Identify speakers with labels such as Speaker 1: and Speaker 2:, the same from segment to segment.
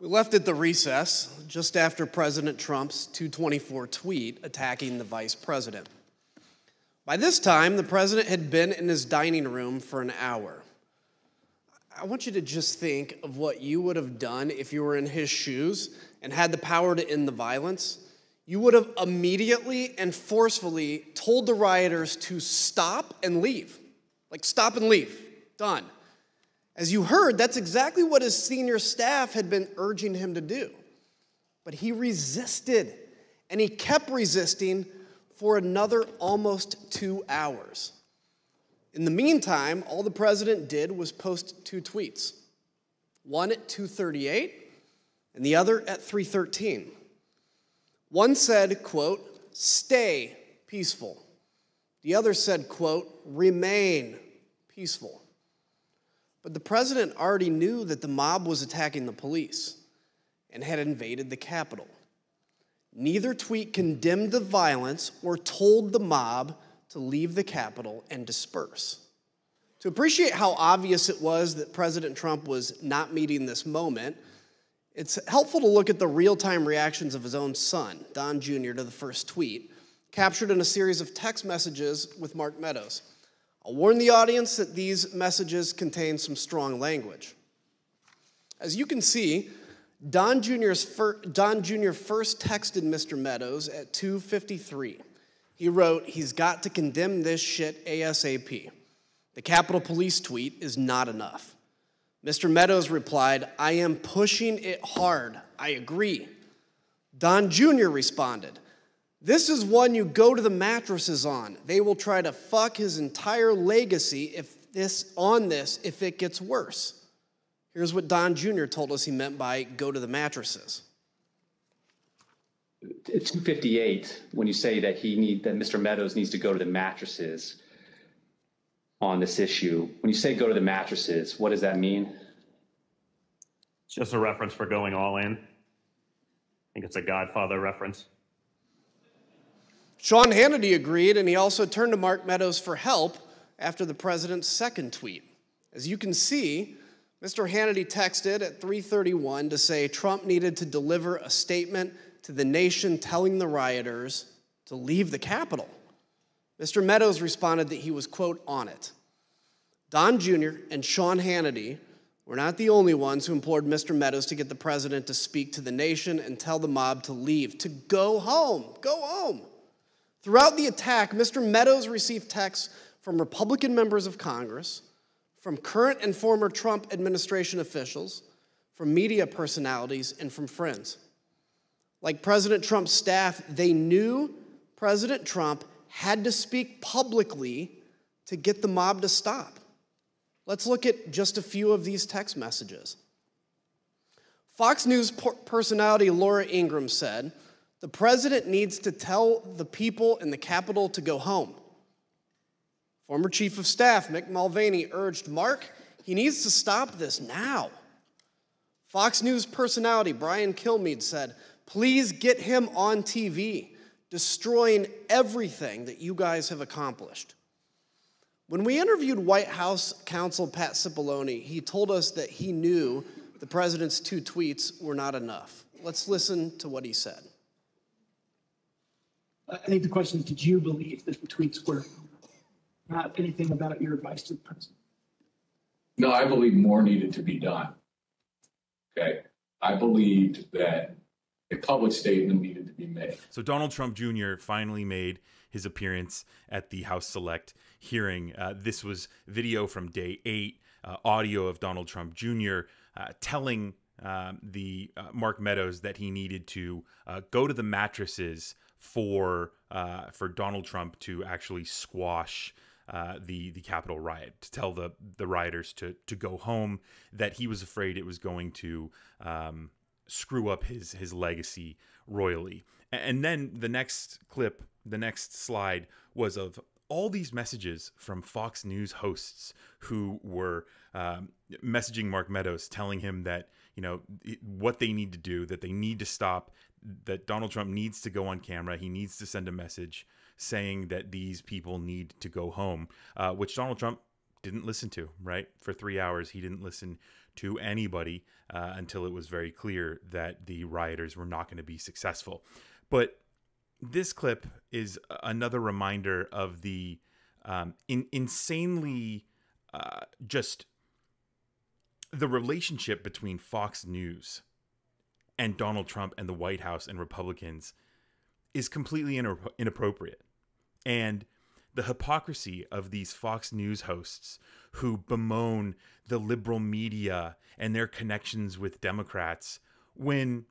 Speaker 1: We left at the recess just after President Trump's 224 tweet attacking the vice president. By this time, the president had been in his dining room for an hour. I want you to just think of what you would have done if you were in his shoes and had the power to end the violence. You would have immediately and forcefully told the rioters to stop and leave. Like, stop and leave. Done. As you heard, that's exactly what his senior staff had been urging him to do. But he resisted, and he kept resisting for another almost 2 hours. In the meantime, all the president did was post two tweets, one at 2:38 and the other at 3:13. One said, quote, "Stay peaceful." The other said, quote, "Remain peaceful." But the president already knew that the mob was attacking the police and had invaded the Capitol. Neither tweet condemned the violence or told the mob to leave the Capitol and disperse. To appreciate how obvious it was that President Trump was not meeting this moment, it's helpful to look at the real-time reactions of his own son, Don Jr., to the first tweet, captured in a series of text messages with Mark Meadows. I'll warn the audience that these messages contain some strong language. As you can see, Don Jr. first texted Mr. Meadows at 2:53. He wrote, "He's got to condemn this shit ASAP. The Capitol Police tweet is not enough." Mr. Meadows replied, "I am pushing it hard. I agree." Don Jr. responded, "This is one you go to the mattresses on. They will try to fuck his entire legacy if it gets worse." Here's what Don Jr. told us he meant by go to the mattresses.
Speaker 2: At 2:58, when you say that that Mr. Meadows needs to go to the mattresses on this issue, when you say go to the mattresses, what does that mean?
Speaker 3: It's just a reference for going all in. I think it's a Godfather reference.
Speaker 1: Sean Hannity agreed, and he also turned to Mark Meadows for help after the president's second tweet. As you can see, Mr. Hannity texted at 3:31 to say Trump needed to deliver a statement to the nation telling the rioters to leave the Capitol. Mr. Meadows responded that he was, quote, on it. Don Jr. and Sean Hannity were not the only ones who implored Mr. Meadows to get the president to speak to the nation and tell the mob to leave, to go home, go home. Throughout the attack, Mr. Meadows received texts from Republican members of Congress, from current and former Trump administration officials, from media personalities, and from friends. Like President Trump's staff, they knew President Trump had to speak publicly to get the mob to stop. Let's look at just a few of these text messages. Fox News personality Laura Ingraham said, "The president needs to tell the people in the Capitol to go home." Former Chief of Staff Mick Mulvaney urged Mark, he needs to stop this now. Fox News personality Brian Kilmeade said, "Please get him on TV, destroying everything that you guys have accomplished." When we interviewed White House counsel Pat Cipollone, he told us that he knew the president's two tweets were not enough. Let's listen to what he said.
Speaker 4: I think the question is, did you believe that the tweets were not anything about your advice to the president?
Speaker 5: No, I believe more needed to be done. Okay. I believed that a public statement needed to be made.
Speaker 6: So Donald Trump Jr. finally made his appearance at the House Select hearing. This was video from day 8, audio of Donald Trump Jr. Telling Mark Meadows that he needed to go to the mattresses for Donald Trump to actually squash the Capitol riot, to tell the rioters to go home, that he was afraid it was going to screw up his legacy royally. And then the next clip, the next slide, was of all these messages from Fox News hosts who were messaging Mark Meadows, telling him that, you know, what they need to do, that they need to stop, that Donald Trump needs to go on camera. He needs to send a message saying that these people need to go home, which Donald Trump didn't listen to, right? For 3 hours, he didn't listen to anybody until it was very clear that the rioters were not going to be successful. But this clip is another reminder of the insanely just the relationship between Fox News and Donald Trump and the White House and Republicans is completely inappropriate. And the hypocrisy of these Fox News hosts who bemoan the liberal media and their connections with Democrats, when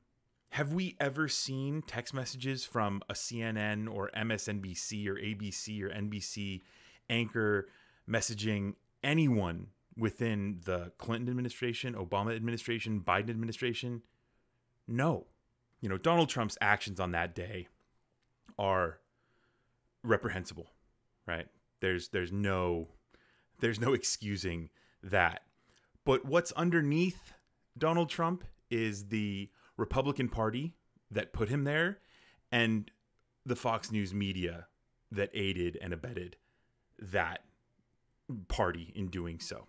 Speaker 6: have we ever seen text messages from a CNN or MSNBC or ABC or NBC anchor messaging anyone within the Clinton administration, Obama administration, Biden administration? No. Donald Trump's actions on that day are reprehensible, right? There's no excusing that. But what's underneath Donald Trump is the Republican Party that put him there and the Fox News media that aided and abetted that party in doing so.